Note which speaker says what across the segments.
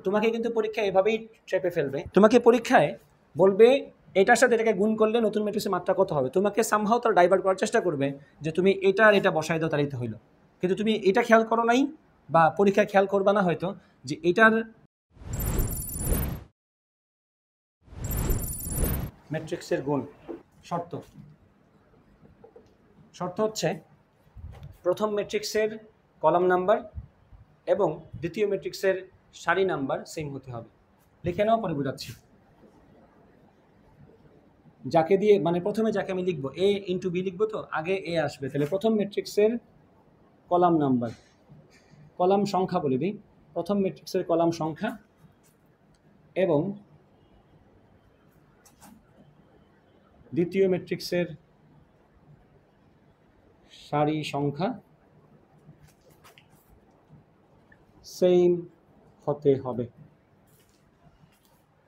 Speaker 1: তোমাকে কিন্তু পরীক্ষায় এভাবেই চেপে ফেলবে। তোমাকে পরীক্ষায় বলবে এটার সাথে এটাকে গুণ করলে নতুন ম্যাট্রিক্সের মাত্রা কত হবে। তোমাকে সামহাও তার ডাইভার্ট করার চেষ্টা করবে যে তুমি এটা আর এটা বসাই দাও তাহলেই তো হইলো। কিন্তু তুমি এটা খেয়াল করো নাই বা পরীক্ষায় খেয়াল করবা না হয়তো যে এটার ম্যাট্রিক্সের গুণ শর্ত হচ্ছে প্রথম ম্যাট্রিক্সের কলাম নাম্বার এবং দ্বিতীয় ম্যাট্রিক্সের সারি নাম্বার সেম হতে হবে। লিখে নাও, পরে বোঝাচ্ছি। যাকে দিয়ে মানে প্রথমে যাকে আমি লিখবো এ ইন্টু বি লিখবো, তো আগে এ আসবে, তাহলে প্রথম ম্যাট্রিক্সের কলাম নাম্বার, কলাম সংখ্যা বলে দিই, প্রথম ম্যাট্রিক্সের কলাম সংখ্যা এবং দ্বিতীয় ম্যাট্রিক্সের সারি সংখ্যা সেম হতে হবে।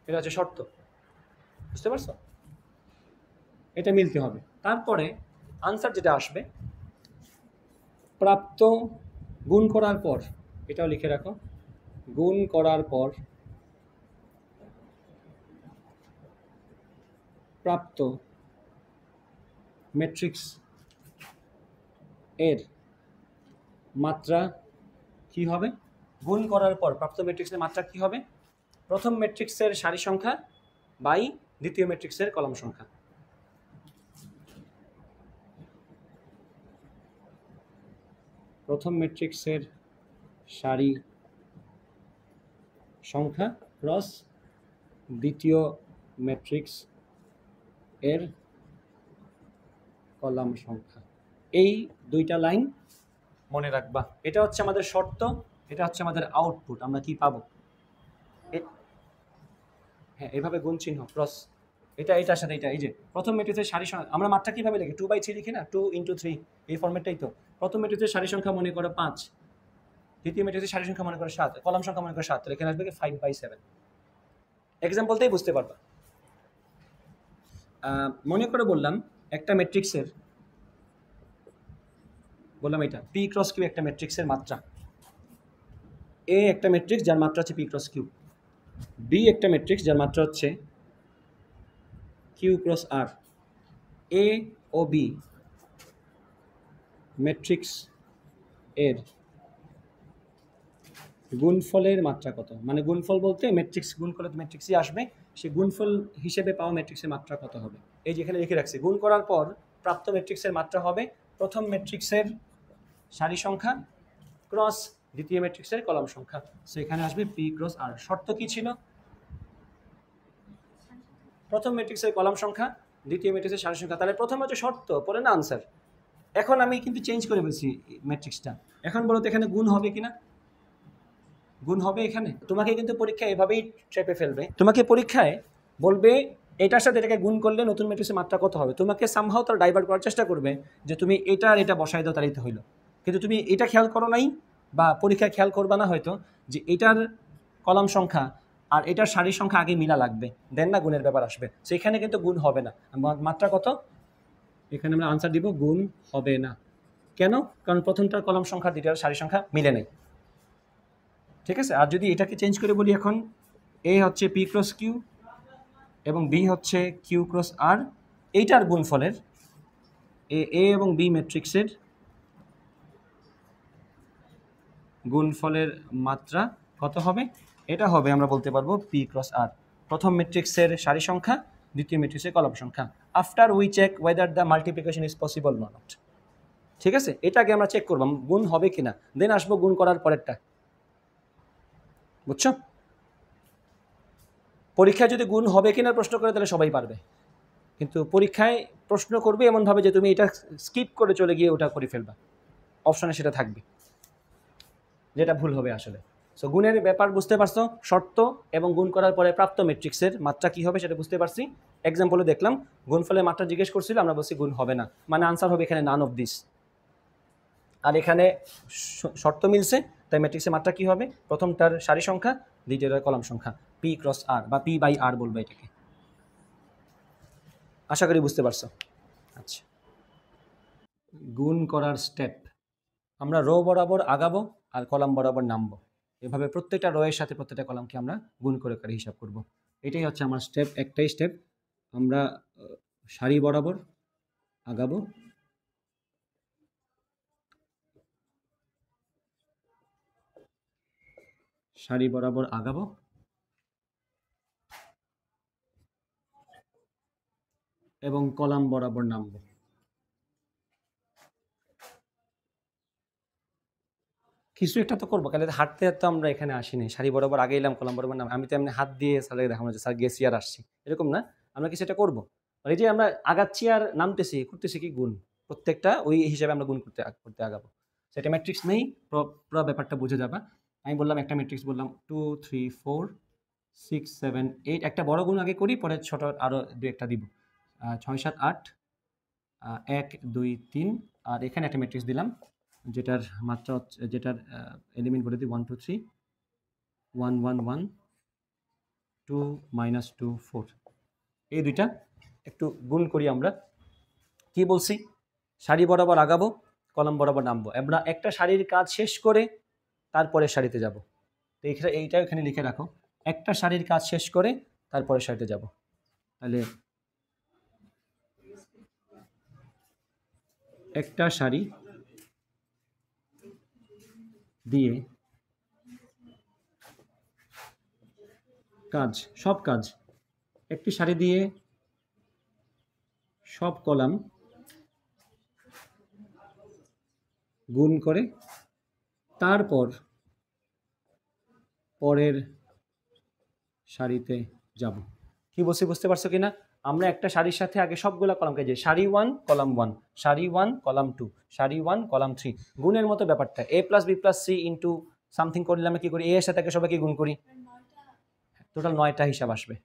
Speaker 1: এটা হচ্ছে শর্ত, বুঝতে পারছো? এটা মিলতে হবে। তারপরে আনসার যেটা আসবে প্রাপ্ত গুণ করার পর, এটাও লিখে রাখো, গুণ করার পর প্রাপ্ত ম্যাট্রিক্স এর মাত্রা কি হবে? গুণ করার পর প্রাপ্ত ম্যাট্রিক্সের মাত্রা কি হবে? প্রথম ম্যাট্রিক্সের সারি সংখ্যা বাই দ্বিতীয় ম্যাট্রিক্সের কলাম সংখ্যা। প্রথম ম্যাট্রিক্সের সারি সংখ্যা ক্রস দ্বিতীয় ম্যাট্রিক্স এর কলাম সংখ্যা। এই দুইটা লাইন মনে রাখবা। এটা হচ্ছে আমাদের শর্ত, এটা হচ্ছে আমাদের আউটপুট। আমরা কি পাবো? হ্যাঁ, এভাবে গুণ চিহ্ন ক্রস, এটা এটার সাথে এটা। এই যে প্রথম ম্যাট্রিক্সের সারি সংখ্যা আমরা মাত্রা কীভাবে লিখি? 2/3 লিখি না, 2 × 3, এই ফর্মেটটাই তো। প্রথম ম্যাট্রিক্সের সারি সংখ্যা মনে করো 5, দ্বিতীয় ম্যাট্রিক্সের সারি সংখ্যা মনে করো 7, কলাম সংখ্যা মনে করো 7, তাহলে এখানে আসবে কি 5/7। এক্সাম্পলতেই বুঝতে পারবা। মনে করে বললাম একটা ম্যাট্রিক্সের, বললাম এটা পি ক্রস কিউ একটা ম্যাট্রিক্সের মাত্রা। এ একটা ম্যাট্রিক্স যার মাত্রা হচ্ছে পি ক্রস কিউ, বি একটা ম্যাট্রিক্স যার মাত্রা হচ্ছে কিউ ক্রস আর। এ ও বি ম্যাট্রিক্স এর গুণফলের মাত্রা কত? মানে গুণফল বলতে ম্যাট্রিক্স গুণ করলে তো ম্যাট্রিক্সই আসবে, সেই গুণফল হিসেবে পাওয়া ম্যাট্রিক্সের মাত্রা কত হবে? এই যে এখানে লিখে রাখছি, গুণ করার পর প্রাপ্ত ম্যাট্রিক্সের মাত্রা হবে প্রথম ম্যাট্রিক্সের সারি সংখ্যা ক্রস দ্বিতীয় ম্যাট্রিক্সের কলাম সংখ্যা। সো এখানে আসবে পি ক্রস আর। শর্ত কি ছিল? প্রথম ম্যাট্রিক্সের কলাম সংখ্যা, দ্বিতীয় ম্যাট্রিক্সের সারি সংখ্যা। তাহলে প্রথমে হচ্ছে শর্ত, পরে না আনসার। এখন আমি কিন্তু চেঞ্জ করে ফেলছি ম্যাট্রিক্সটা। এখন বলো তো এখানে গুণ হবে কিনা? গুণ হবে এখানে। তোমাকে কিন্তু পরীক্ষায় এভাবেই চেপে ফেলবে। তোমাকে পরীক্ষায় বলবে এটার সাথে এটাকে গুণ করলে নতুন ম্যাট্রিক্সের মাত্রা কত হবে। তোমাকে সামহাও তার ডাইভার্ট করার চেষ্টা করবে যে তুমি এটা আর এটা বসাই দাও তাহলেই তো হইলো। কিন্তু তুমি এটা খেয়াল করো নাই বা পরীক্ষায় খেয়াল করবা না হয়তো যে এটার কলাম সংখ্যা আর এটার সারির সংখ্যা আগে মিলা লাগবে, দেন না গুণের ব্যাপার আসবে। সেখানে কিন্তু গুণ হবে না। মাত্রা কত? এখানে আমরা আনসার দিব গুণ হবে না। কেন? কারণ প্রথমটার কলাম সংখ্যা দ্বিতীয়টার সারি সংখ্যা মিলে নেই। ঠিক আছে। আর যদি এটাকে চেঞ্জ করে বলি, এখন এ হচ্ছে পি ক্রস কিউ এবং বি হচ্ছে কিউ ক্রস আর, এইটার গুণফলের এ এবং বি ম্যাট্রিক্সের গুণফলের মাত্রা কত হবে? এটা হবে, আমরা বলতে পারবো পি ক্রস আর, প্রথম ম্যাট্রিক্সের সারি সংখ্যা, দ্বিতীয় ম্যাট্রিক্সের কলাম সংখ্যা। After we check whether the multiplication is possible not. ঠিক আছে, এটাকে আমরা চেক করবো গুণ হবে কিনা, দেন আসবো গুণ করার পরেরটা। বুঝছো? পরীক্ষায় যদি গুণ হবে কিনা প্রশ্ন করে তাহলে সবাই পারবে, কিন্তু পরীক্ষায় প্রশ্ন করবে এমনভাবে যে তুমি এটা স্কিপ করে চলে গিয়ে ওটা করে ফেলবা, অপশনে সেটা থাকবে, যেটা ভুল হবে আসলে। সো গুণের ব্যাপার বুঝতে পারছো, শর্ত এবং গুণ করার পরে প্রাপ্ত ম্যাট্রিক্সের মাত্রা কি হবে সেটা বুঝতে পারছি। এক্সাম্পলে দেখলাম গুণফলের মাত্রা জিজ্ঞেস করছিল, আমরা বলছি গুণ হবে না, মানে আনসার হবে এখানে নান অফ দিস। আর এখানে শর্ত মিলছে, তাই ম্যাট্রিক্সের মাত্রা কি হবে? প্রথমটার সারি সংখ্যা, দ্বিতীয়টার কলাম সংখ্যা, পি ক্রস আর বা পি বাই আর বলবো এটাকে। আশা করি বুঝতে পারছো। আচ্ছা, গুণ করার স্টেপ, আমরা রো বরাবর আগাবো আর কলাম বরাবর নামবো। এভাবে প্রত্যেকটা রো এর সাথে প্রত্যেকটা কলামকে আমরা গুণ করে করে হিসাব করব। এটাই হচ্ছে আমার স্টেপ, একটাই স্টেপ। আমরা সারি বরাবর আগাবো, সারি বরাবর আগাবো এবং কলাম বরাবর নামবো। কিছু একটা তো করবো, কালে হাঁটতে হাঁটতে আমরা এখানে আসিনি, সারি বরাবর আগে এলাম, কলাম বরাবর নাম। আমি তো এমনি হাত দিয়ে স্যারকে দেখাবো যে স্যার গেছি আর আসছি, এরকম না। আমরা কিছু একটা করবো। আর এই যে আমরা আগাচ্ছি আর নামতেছি, করতেছি কি গুণ, প্রত্যেকটা ওই হিসাবে আমরা গুণ করতে করতে আগাবো। সেটা ম্যাট্রিক্স নেই, পুরো ব্যাপারটা বুঝে যাবা। আমি বললাম একটা ম্যাট্রিক্স বললাম 2 3 4 6 7 8, একটা বড় গুণ আগে করি, পরে ছোট আরো দু একটা দিব। 6 7 8, 1 2 3, আর এখানে একটা ম্যাট্রিক্স দিলাম যেটার মাত্রা হচ্ছে, যেটার এলিমেন্ট বলে দিই 1 2 3 1 1 1 2 -2 4। এই দুইটা একটু গুণ করি আমরা। কি বলছি, সারি বরাবর আগাবো, কলাম বরাবর নামবো। আমরা একটা সারির কাজ শেষ করে তারপরে সারিতে যাব। তো এইটা এখানে লিখে রাখো, একটা সারির কাজ শেষ করে তারপরে সারিতে যাব। তাহলে একটা সারি দিয়ে কাজ, সব কাজ, একটি সারি দিয়ে সব কলাম গুণ করে তারপর পরের সারিতে যাব। কি বলছি বুঝতে পারছো কিনা? আমরা একটা সারির সাথে আগে সবগুলা কলামকে, যে সারি 1 কলাম 1, সারি 1 কলাম 2, সারি 1 কলাম 3, গুণের মতো ব্যাপারটা। a + b + c into something করলে আমরা কি করি, a এর সাথে আগে সবাইকে গুণ করি, টোটাল 9টা হিসাব আসবে।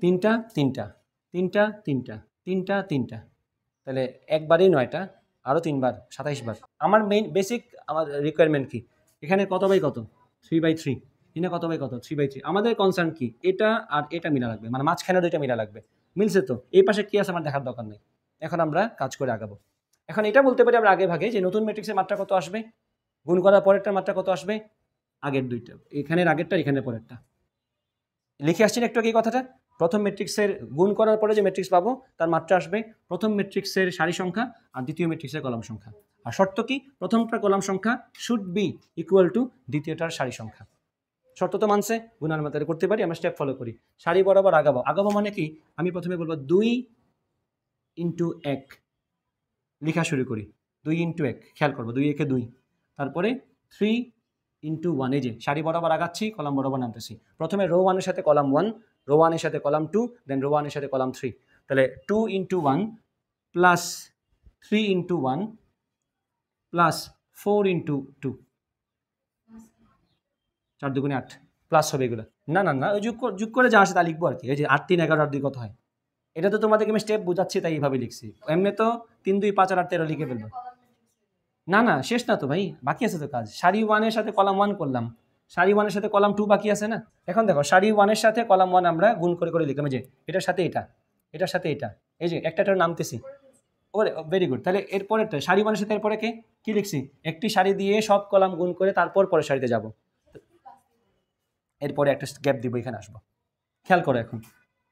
Speaker 1: তিনটা তিনটা তিনটা তিনটা তিনটা তিনটা, তাহলে একবারই 9টা, আরও 3বার 27 বার। আমার মেইন বেসিক আমার রিকোয়ারমেন্ট কি, এখানে কত বাই কত 3/3, এখানে কত বাই কত 3/3। আমাদের কনসার্ন কি, এটা আর এটা মিলা লাগবে, মানে মাঝখানে দুইটা মিলা লাগবে। মিলছে তো, এই পাশে কি আছে আমার দেখার দরকার নেই। এখন আমরা কাজ করে আগাবো। এখন এটা বলতে পারি আমরা আগে ভাগে যে নতুন ম্যাট্রিক্সের মাত্রা কত আসবে, গুণ করার পরেরটার মাত্রা কত আসবে, আগের দুইটা, এখানের আগেরটা এখানের পরেরটা। লিখে আসছেন একটু এই কথাটা, প্রথম ম্যাট্রিক্সের গুণ করার পরে যে ম্যাট্রিক্স পাবো তার মাত্রা আসবে প্রথম ম্যাট্রিক্সের সারি সংখ্যা আর দ্বিতীয় ম্যাট্রিক্সের কলাম সংখ্যা। আর শর্ত কি, প্রথমটার কলাম সংখ্যা শুড বি ইকুয়াল টু দ্বিতীয়টার সারি সংখ্যা। শর্ত তো মানছে, গুণার মাত্রা করতে পারি। আমরা স্টেপ ফলো করি, সারি বরাবর আগাবো। আগাবো মানে কি, আমি প্রথমে বলবো 2 × 1 লেখা শুরু করি, 2 × 1, খেয়াল করবো 2 একে 2, তারপরে 3 × 1, এই যে সারি বরাবর আগাচ্ছি, কলাম বরাবর নামতেছি। প্রথমে রো 1 এর সাথে কলাম 1, রো 1 এর সাথে কলাম 2, দেন রো 1 এর সাথে কলাম 3। তাহলে 2 × 1 প্লাস 3 × 1 প্লাস 4 × 2, 4 2 8, প্লাস হবে এগুলো। না না না, ওই যোগ করে যা আসে তা লিখবো আর কি। এই যে 8 3 11 আর 2 কত হয়, এটা তো তোমাদেরকে আমি স্টেপ বোঝাচ্ছি তাই এইভাবে লিখছি। এমনি তো 3 2 5 আর 8 13 লিখে ফেলবো। না না, শেষ না তো ভাই, বাকি আছে তো কাজ। সারি 1 এর সাথে কলাম 1 করলাম, সারি 1 এর সাথে কলাম 2 বাকি আছে না। এখন দেখো সারি 1 এর সাথে কলাম 1 আমরা গুণ করে করে লিখলাম, যে এটার সাথে এটা, এটার সাথে এটা, এই যে একটা নামতেছি। ওরে ভেরি গুড। তাহলে এরপরেরটা সারি 1 এর সাথে এরপরে কি লিখছি, একটি সারি দিয়ে সব কলাম গুণ করে তারপর পরের সারিতে যাব। এরপরে একটা গ্যাপ দিব, এখানে আসবো। খেয়াল করো, এখন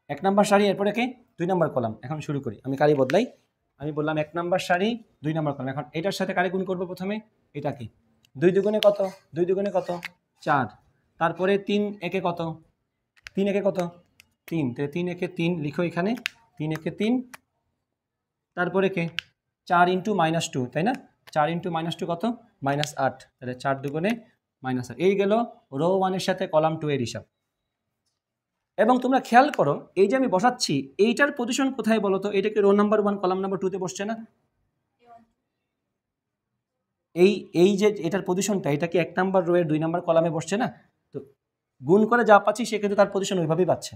Speaker 1: 1 নাম্বার সারি, এরপরে 2 নাম্বার কলাম। এখন শুরু করি, আমি কারি বদলাই। আমি বললাম 1 নাম্বার সারি 2 নাম্বার কলাম। এখন এটার সাথে কারে গুণ করবো, প্রথমে এটা কি, 2 দুগুণে কত, 2 দুগুণে কত 4, তারপরে 3 একে কত, 3 একে কত 3, তাহলে 3 একে 3 লিখো এখানে, 3 একে 3, তারপরে 4 × -2, তাই না, 4 × -2 কত, -8, তাহলে 4 দুগুণে -8। এই গেল রো 1 এর সাথে কলাম 2 এর হিসাব। এবং তোমরা খেয়াল করো, এই যে আমি বসাচ্ছি এইটার পজিশন কোথায় বলো তো, এটা কি রো নাম্বার 1 কলাম নাম্বার 2 তে বসছে না? এই যে এটার পজিশনটা, এটা কি 1 নাম্বার রো এর 2 নাম্বার কলামে বসছে না? তো গুণ করে যা পাচ্ছি সে কিন্তু তার পজিশন ওইভাবেই পাচ্ছে।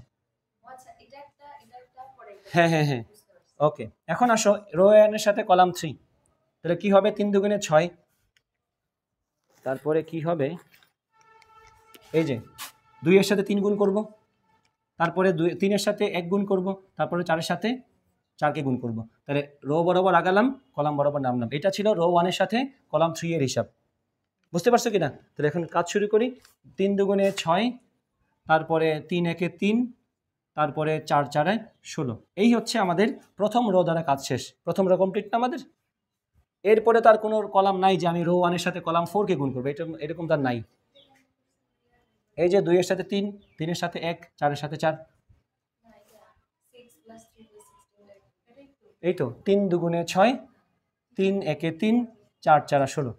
Speaker 1: হ্যাঁ হ্যাঁ হ্যাঁ, ওকে। এখন আসো রো 1 এর সাথে কলাম 3, তাহলে কি হবে, 3 দুগুণে 6, তারপরে কি হবে, এই যে 2 এর সাথে 3 গুণ করব, তারপরে 3 এর সাথে 1 গুণ করব, তারপরে 4 এর সাথে 4কে গুণ করব। তাহলে রো বরাবর আগালাম, কলাম বরাবর নামলাম। এটা ছিল রো 1 এর সাথে কলাম 3 এর হিসাব। বুঝতে পারছো কি না? তাহলে এখন কাজ শুরু করি। 3 দুগুণে 6, তারপরে 3 একে 3, তারপরে 4 4 16। এই হচ্ছে আমাদের প্রথম রো দ্বারা কাজ শেষ। প্রথম রো কমপ্লিট না আমাদের? এরপরে তার কোনো কলাম নাই যে আমি রো 1 এর সাথে কলাম 4 কে গুণ করবো, এরকম তার নাই। এই যে 2 এর সাথে 3, 3 এর সাথে 1, 4 এর সাথে 4, এই তো 3 দুগুণে 6, 3 একে 3, 4 4 16।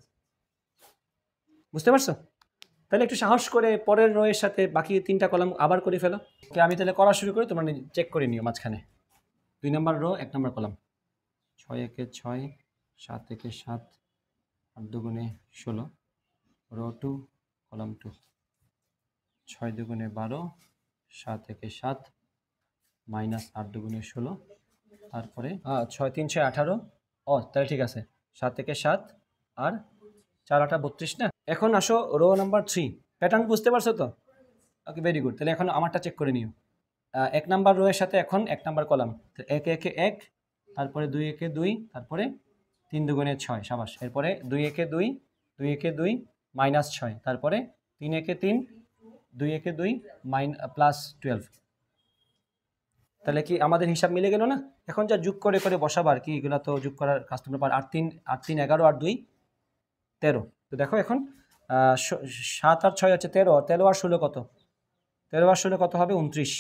Speaker 1: বুঝতে পারছো? তাহলে একটু সাহস করে পরের রো এর সাথে বাকি 3টা কলাম আবার করে ফেলো। আমি তাহলে করা শুরু করি, তোমরা চেক করে নিও মাঝখানে। 2 নম্বর রো 1 নম্বর কলাম, 6 একে 6, 7 একে 7, 8 দুগুণে 16, রো 2 কলাম 2, 6 দুগুণে 12, 7 একে 7, মাইনাস 8 দুগুণে 16, তারপরে 6 3 6 18। তাহলে ঠিক আছে, 7 একে 7 আর 4 8 32 না। এখন আসো রো নাম্বার 3। প্যাটার্ন বুঝতে পারছো তো? ওকে, ভেরি গুড। তাহলে এখন আমারটা চেক করে নিও। 1 নাম্বার রো এর সাথে এখন 1 নাম্বার কলাম, 1 একে 1, তারপরে 2 একে 2, তারপরে 3 দুগুণে 6, সাবাস। এরপরে 2 একে 2, 2 একে 2, মাইনাস 6, তারপরে 3 একে 3, 2 একে 2, প্লাস 12। তাহলে কি আমাদের হিসাব মিলে গেল না? এখন যা যোগ করে করে বসাবার কি, এগুলো তো যোগ করার কাজ তোমরা পার। 8 3 11 আর 2 13। তো দেখো এখন 7 আর 6 হচ্ছে 13, 13 আর 16 কত? 13 আর 16 কত হবে? 29।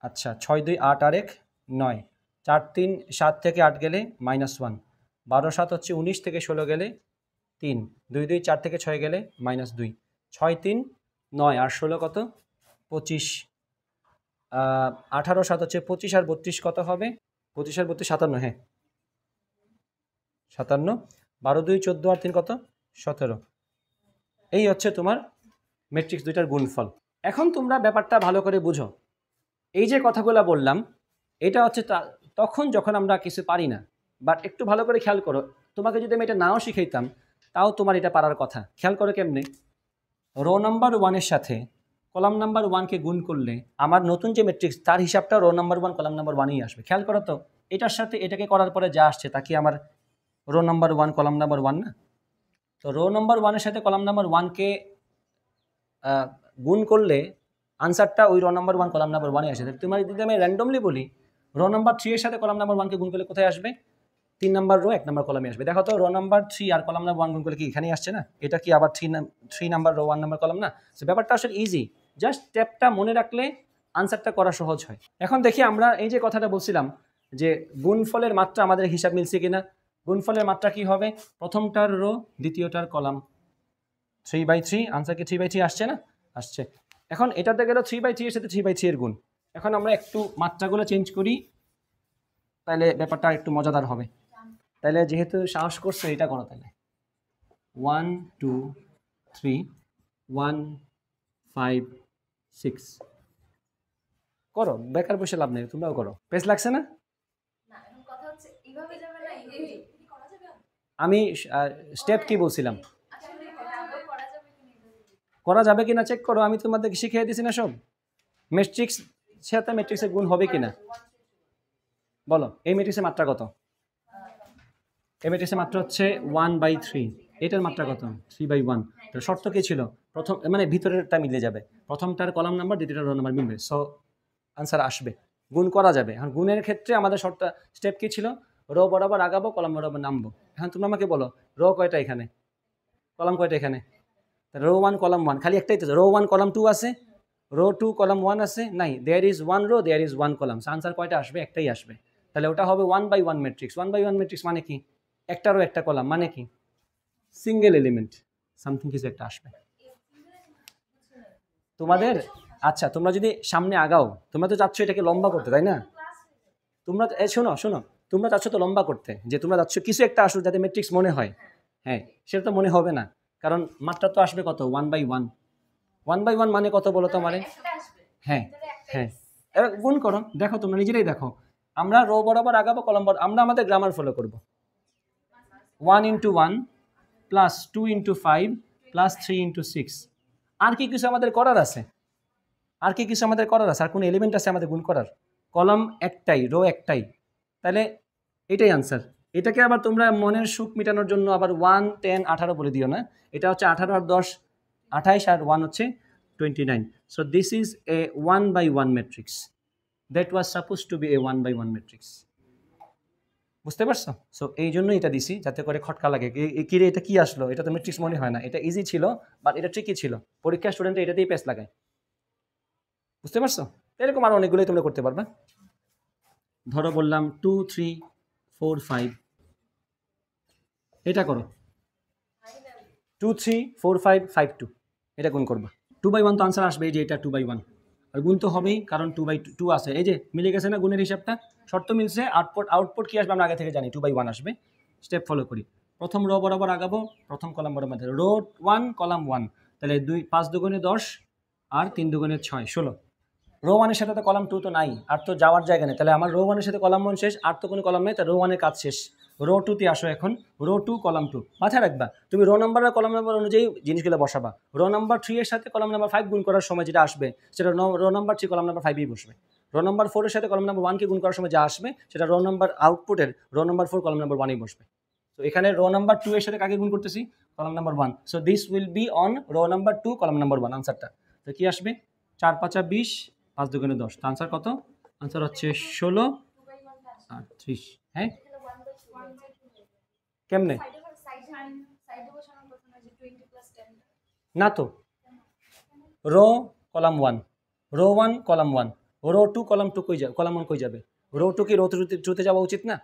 Speaker 1: আচ্ছা, 6 2 8 আর 1 9, 4 3 7 থেকে 8 গেলে -1, 12 7 হচ্ছে 19 থেকে 16 গেলে 3, 2 2 4 থেকে 6 গেলে -2, 6 3 9 আর 16 কত? 25। 18 7 হচ্ছে 25 আর 32 কত হবে? 25 আর 32 57, হ্যাঁ 57। 12 2 14 আর 3 কত? 17। এই হচ্ছে তোমার ম্যাট্রিক্স দুইটার গুণফল। এখন তোমরা ব্যাপারটা ভালো করে বুঝো। এই যে কথাগুলো বললাম, এটা হচ্ছে তখন যখন আমরা কিছু পারি না। বাট একটু ভালো করে খেয়াল করো, তোমাকে যদি আমি এটা নাও শিখাইতাম তাও তোমার এটা পারার কথা। খেয়াল করো কেমনে। রো নাম্বার 1 এর সাথে কলাম নাম্বার 1কে গুণ করলে আমার নতুন যে ম্যাট্রিক্স তার হিসাবটা রো নাম্বার 1 কলাম নাম্বার 1ই আসবে। খেয়াল করো তো, এটার সাথে এটাকে করার পরে যা আসছে তা কি আমার রো নাম্বার 1 কলাম নাম্বার 1 না? তো রো নাম্বার 1 এর সাথে কলাম নাম্বার 1কে গুণ করলে আনসারটা ওই রো নাম্বার 1 কলাম নাম্বার 1এ আসে। তোমার যদি আমি র্যান্ডমলি বলি, রো নাম্বার 3 এর সাথে কলাম নাম্বার 1কে গুণ করলে কোথায় আসবে? 3 নাম্বার রো 1 নাম্বার কলামে আসবে। দেখো তো, রো নাম্বার 3 আর কলাম নাম্বার 1 গুণ করলে কি এখানেই আসছে না? এটা কি আবার 3 নাম্বার রো 1 নাম্বার কলাম না? সো ব্যাপারটা আসলে ইজি, জাস্ট স্টেপটা মনে রাখলে আনসারটা করা সহজ হয়। এখন দেখি আমরা এই যে কথাটা বলছিলাম যে গুণফলের মাত্রা আমাদের হিসাব মিলছে কিনা। গুণফলের মাত্রা কি হবে? প্রথমটার রো দ্বিতীয়টার কলাম, 3/3। আনসার কি 3/3 আসছে না? আসছে। এখন এটাতে গেল 3/3 এর সাথে 3/3 এর গুণ। এখন আমরা একটু মাত্রাগুলো চেঞ্জ করি, তাহলে ব্যাপারটা একটু মজাদার হবে। তাহলে যেহেতু সাহস করছো, এটা করো তাহলে। 1 2 3 1 5 6 করো, বেকার বসে লাভ নেই, তোমরাও করো। পেজ লাগছে না? আমি স্টেপ কি বলছিলাম, করা যাবে কিনা চেক করো। আমি তোমাদেরকে শিখিয়ে দিয়েছি না সব। ম্যাট্রিক্স সাথে ম্যাট্রিক্সের গুণ হবে কিনা বলো। এই ম্যাট্রিক্সের মাত্রা কত? এই ম্যাট্রিক্সের মাত্রা হচ্ছে 1/3। এটার মাত্রা কত? 3/1। তো শর্ত কি ছিল? প্রথম মানে ভিতরেরটা মিলে যাবে, প্রথমটার কলাম নাম্বার দ্বিতীয়টার রো নাম্বার মিলবে, সো আনসার আসবে। গুণ করা যাবে। এখন গুণের ক্ষেত্রে আমাদের শর্ত স্টেপ কি ছিল? রো বরাবর আগাবো, কলাম বরাবর নামবো। এখন তুমি আমাকে বলো, রো কয়টা এখানে, কলাম কয়টা এখানে? রো 1 কলাম 1 খালি একটাই তো। রো 1 কলাম 2 আছে, রো 2 কলাম 1 আছে? নাই, there is 1 row, there is 1 column. Answer কয়টা আসবে? একটাই আসবে। তাহলে ওটা হবে 1/1 ম্যাট্রিক্স। 1/1 ম্যাট্রিক্স মানে কি? একটা রো একটা কলাম, মানে কি? সিঙ্গেল এলিমেন্ট, সামথিং কিছু একটা আসবে তোমাদের। আচ্ছা, তোমরা যদি সামনে আগাও, তোমরা তো চাচ্ছ এটাকে লম্বা করতে, তাই না? তোমরা শোনো শোনো, তোমরা চাচ্ছ তো লম্বা করতে, যে তোমরা চাচ্ছ কিছু একটা আসুক যাতে ম্যাট্রিক্স মনে হয়। হ্যাঁ, সেটা তো মনে হবে না, কারণ মাত্রা তো আসবে কত? 1/1। 1/1 মানে কত বলো তো আমারে? হ্যাঁ হ্যাঁ, এবার গুণ করো, দেখো তোমরা নিজেরাই দেখো। আমরা রো বরাবর আগাবো, কলাম বরাবর, আমরা আমাদের গ্রামার ফলো করব। 1 × 1 প্লাস 2 × 5 প্লাস 3 × 6। আর কি কিছু আমাদের করার আছে? আর কি কিছু আমাদের করার আছে? আর কোনো এলিমেন্ট আছে আমাদের গুণ করার? কলাম একটাই, রো একটাই, তাহলে এটাই আনসার। এটাকে আবার তোমরা মনের সুখ মেটানোর জন্য আবার 1, 10, 18 বলে দিও না। এটা হচ্ছে 18 আর 10 28 আর 1 হচ্ছে 29। So this is a 1/1 matrix. That was suppose to be a 1/1 matrix. বুঝতে পারছো? সো এই জন্যই এটা দিছি, যাতে করে খটকা লাগে, কিরে এটা কি আসলো, এটা তো ম্যাট্রিক্স মনে হয় না। এটা ইজি ছিল, বাট এটা ট্রিকি ছিল। পরীক্ষা স্টুডেন্ট এটাতেই পেস লাগায়। বুঝতে পারছো? এরকম আরো অনেকগুলোই তোমরা করতে পারবে। ধরো বললাম 2, 3, 4, 5, এটা করো 2, 3, 4, 5, 5, 2, এটা গুণ করবা। 2/1 তো আনসার আসবে, এই যে এটা 2/1, আর গুণ তো হবেই, কারণ 2/2 আছে। এই যে মিলে গেছে না গুণের হিসাবটা, শর্ত মিলছে। আউটপুট কি আসবে আমরা আগে থেকে জানি, 2/1 আসবে। স্টেপ ফলো করি। প্রথম রো বরাবর আগাবো, প্রথম কলাম বরাবর, রো 1 কলাম 1, তাহলে 5 দুগুণে 10 আর 3 দুগুণে 6, 16। রো 1-এর সাথে তো কলাম 2 তো নাই, আর তো যাওয়ার জায়গা নেই, তাহলে আমার রো 1-এর সাথে কলাম 1 শেষ, আর তো কোনো কলাম নেই, তাহলে রো 1-এর কাজ শেষ। রো 2-তে আসো এখন, রো 2 কলাম 2 মাথায় রাখবা। তুমি রো নাম্বার আর কলাম নাম্বার অনুযায়ী জিনিসগুলো বসাবা। রো নাম্বার 3 এর সাথে কলাম নাম্বার 5 গুণ করার সময় যেটা আসবে, সেটা রো নাম্বার 3 কলাম নাম্বার 5-ই বসবে। রো নাম্বার 4 এর সাথে কলাম নাম্বার 1 কে গুণ করার সময় যা আসবে, সেটা রো নাম্বার আউটপুটের রো নাম্বার 4 কলাম নাম্বার 1-ই বসবে। তো এখানে রো নাম্বার 2 এর সাথে কাকে গুণ করতেছি, column number 1। So this will be on rho number 2 column number 1 আনসারটা। তো কি আসবে, 4 5 20, 5 দুগুণে 10। তো আনসার কত? আনসার হচ্ছে 16 আর 30। হ্যাঁ, কেমনে? না তো, row column 1, row 1 column 1, row 2 column 2 কই যাবে, কলাম 1 কই যাবে? রো 2 কি রো 2-তে যাওয়া উচিত না?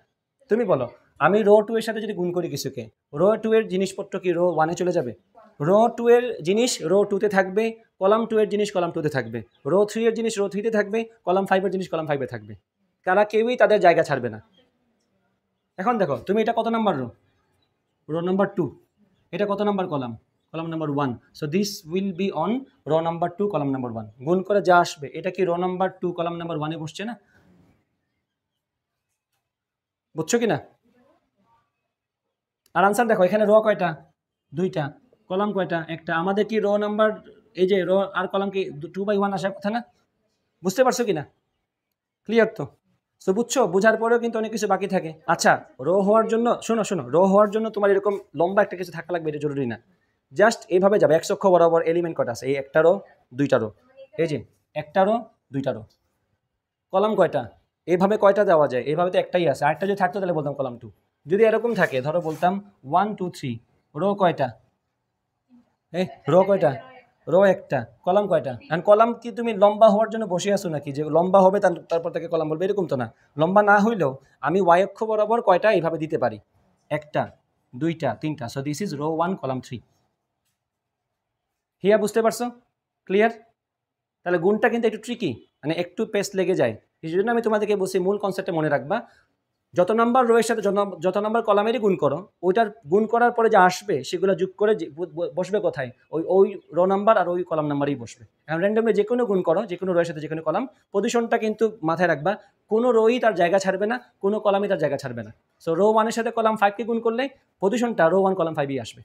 Speaker 1: তুমি বলো, আমি রো 2 এর সাথে যদি গুণ করি কিছুকে, রো 2 এর জিনিসপত্র কি রো 1-এ চলে যাবে? রো 2 এর জিনিস রো 2-তে থাকবে, কলাম 2 এর জিনিস কলাম 2-তে থাকবে, রো 3 এর জিনিস রো 3-তে থাকবে, কলাম 5 এর জিনিস কলাম 5-এ থাকবে। তারা কেউই তাদের জায়গা ছাড়বে না। এখন দেখো তুমি এটা কত নাম্বার রো? Rho number 2। এটা কত number column? Column number 1। So this will be on rho number 2 column number 1। গুণ করে যা আসবে, এটা কি রো নাম্বার 2 কলাম নাম্বার 1-এ বসছে না? বুঝছো কি না? আর আনসার দেখো, এখানে রো কয়টা? 2টা। কলাম কয়টা? একটা। আমাদের কি রো নাম্বার, এই যে রো আর কলাম কি 2/1 আসার কথা না? বুঝতে পারছো কি না? ক্লিয়ার তো? সো বুঝছো? বুঝার পরেও কিন্তু অনেক কিছু বাকি থাকে। আচ্ছা, রো হওয়ার জন্য শোনো, রো হওয়ার জন্য তোমার এরকম লম্বা একটা কিছু থাকা লাগবে, এটা জরুরি না। জাস্ট এইভাবে যাবে, এক অক্ষ বরাবর এলিমেন্ট কয়টা আছে? এই একটা রো, 2টা রো, এই যে একটা রো, 2টা রো। কলাম কয়টা? এইভাবে কয়টা দেওয়া যায়? এইভাবে তো একটাই আছে, আরেকটা যদি থাকতো তাহলে বলতাম কলাম 2। যদি এরকম থাকে, ধরো বলতাম 1 2 3, রো কয়টা? রো কয়টা? রো একটা। কলাম কয়টা? আর কলাম কি তুমি লম্বা হওয়ার জন্য বসে আছো নাকি, যে লম্বা হবে তারপর তাকে কলাম বলবে? এরকম তো না। লম্বা না হইলেও আমি ওয়াই অক্ষ বরাবর কয়টা এইভাবে দিতে পারি, একটা, 2টা, 3টা। So this is row 1 column 3। Here বুঝতে পারছো? ক্লিয়ার? তাহলে গুণটা কিন্তু একটু ট্রিকি, মানে একটু পেস্ট লেগে যায়। এই জন্য আমি তোমাদেরকে বলছি মূল কনসেপ্টটা মনে রাখবা। যত নাম্বার রো এর সাথে যত নাম্বার কলামেরই গুণ করো, ওইটার গুণ করার পরে যা আসবে সেগুলো যোগ করে বসবে কোথায়? ওই রো নাম্বার আর ওই কলাম নাম্বারই বসবে। এখন র্যান্ডমলি যে কোনো গুণ করো, যে কোনো রো এর সাথে যে কোনো কলাম, পজিশনটা কিন্তু মাথায় রাখবা। কোনো রোই তার জায়গা ছাড়বে না, কোনো কলামই তার জায়গা ছাড়বে না। সো রো 1-এর সাথে কলাম 5-কে গুণ করলে পজিশনটা রো 1 কলাম 5-ই আসবে।